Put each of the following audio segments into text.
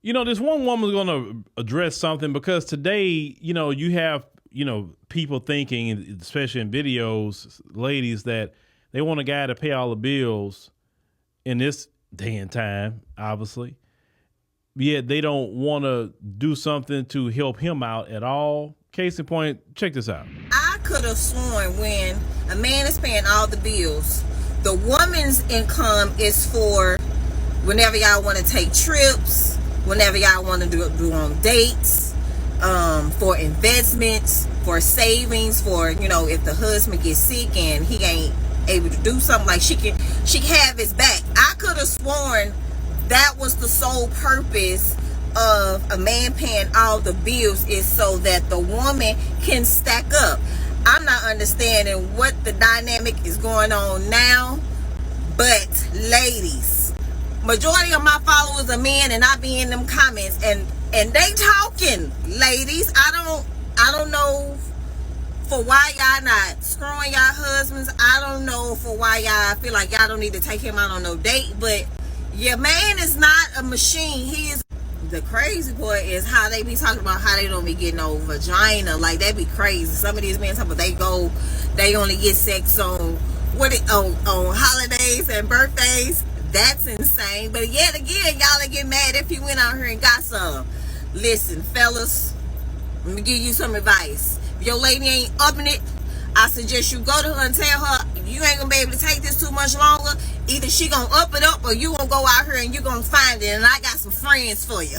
This one woman's going to address something because today, you have, people thinking, especially in videos, ladies, that they want a guy to pay all the bills in this day and time, obviously. Yet they don't want to do something to help him out at all. Case in point, check this out. I could have sworn when a man is paying all the bills, the woman's income is for whenever y'all want to take trips, whenever y'all want to do on dates, for investments, for savings, for, if the husband gets sick and he ain't able to do something, like she can have his back. I could have sworn that was the sole purpose of a man paying all the bills, is so that the woman can stack up. I'm not understanding what the dynamic is going on now, but ladies, majority of my followers are men, and I be in them comments and they talking. Ladies, I don't know for why y'all not screwing y'all husbands. I don't know for why y'all feel like y'all don't need to take him out on no date, but your man is not a machine. He is. The crazy part is how they be talking about how they don't be getting no vagina. Like, that be crazy. Some of these men talk about they only get sex on holidays and birthdays. That's insane. But yet again, y'all get mad if he went out here and got some. Listen, fellas, let me give you some advice. If your lady ain't upping it, I suggest you go to her and tell her you ain't gonna be able to take this too much longer. Either she gonna up it up, or you gonna go out here and you gonna find it, and I got some friends for you.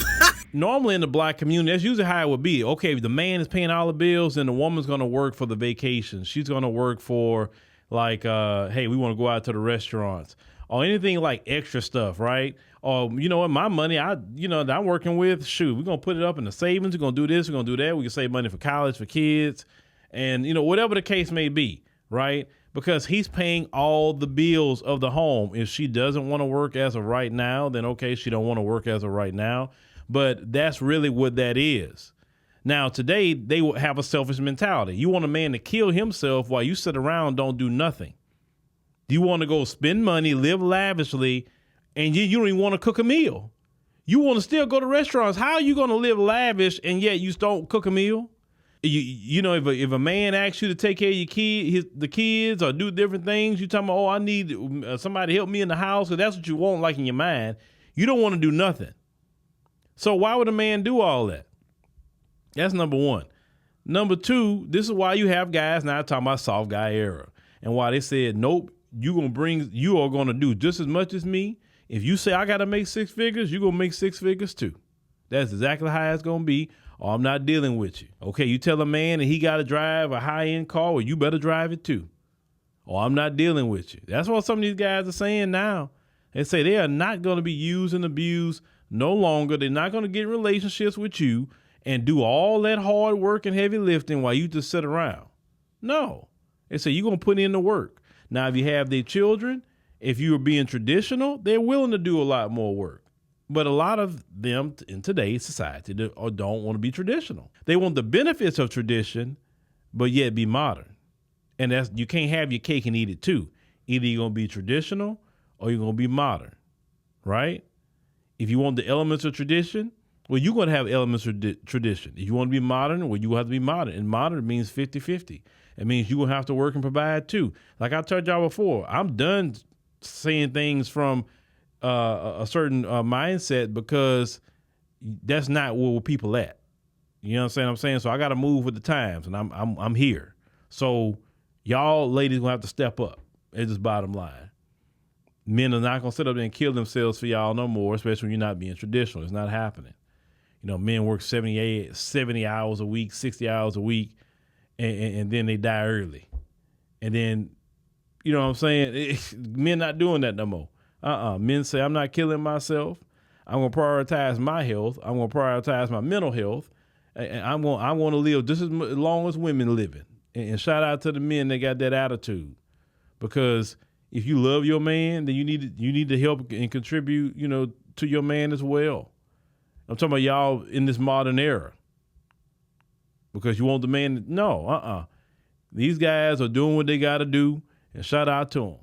Normally in the black community, that's usually how it would be. Okay, the man is paying all the bills, and the woman's gonna work for the vacation. She's gonna work for, like, hey, we want to go out to the restaurants or anything like extra stuff, right? Or, what, my money, that I'm working with, shoot, we're gonna put it up in the savings. We're gonna do this. We're gonna do that. We can save money for college for kids, and whatever the case may be, right? Because he's paying all the bills of the home. If she doesn't want to work as of right now, then okay, she don't want to work as of right now. But that's really what that is. Now, today, they will have a selfish mentality. You want a man to kill himself while you sit around, don't do nothing. You want to go spend money, live lavishly, and you don't even want to cook a meal. You want to still go to restaurants. How are you going to live lavish and yet you don't cook a meal? If a man asks you to take care of the kids or do different things, you talking about, I need somebody to help me in the house, because that's what you want, like in your mind. You don't want to do nothing. So why would a man do all that? That's number one. Number two, this is why you have guys now talking about soft guy era, and why they said, nope, you are going to do just as much as me. If you say I got to make six figures, you're going to make six figures too. That's exactly how it's going to be. Or I'm not dealing with you. Okay, you tell a man that he got to drive a high-end car, well, you better drive it too. Or I'm not dealing with you. That's what some of these guys are saying now. They say they are not going to be used and abused no longer. They're not going to get in relationships with you and do all that hard work and heavy lifting while you just sit around. No. They say you're going to put in the work. Now, if you have their children, if you are being traditional, they're willing to do a lot more work. But a lot of them in today's society don't want to be traditional. They want the benefits of tradition, but yet be modern. And you can't have your cake and eat it too. Either you're going to be traditional or you're going to be modern, right? If you want the elements of tradition, well, you're going to have elements of tradition. If you want to be modern, well, you have to be modern. And modern means 50-50. It means you're going to have to work and provide too. Like I told y'all before, I'm done saying things from a certain mindset, because that's not where people at. You know what I'm saying? So I got to move with the times, and I'm here. So y'all ladies gonna have to step up. It's just bottom line. Men are not gonna sit up there and kill themselves for y'all no more, especially when you're not being traditional. It's not happening. Men work 70 hours a week, 60 hours a week, and then they die early. And then, you know what I'm saying? Men not doing that no more. Men say, I'm not killing myself. I'm going to prioritize my health. I'm going to prioritize my mental health. And I want to live just as long as women living. And shout out to the men that got that attitude. Because if you love your man, then you need to help and contribute, to your man as well. I'm talking about y'all in this modern era. Because you want the man These guys are doing what they got to do, and shout out to them.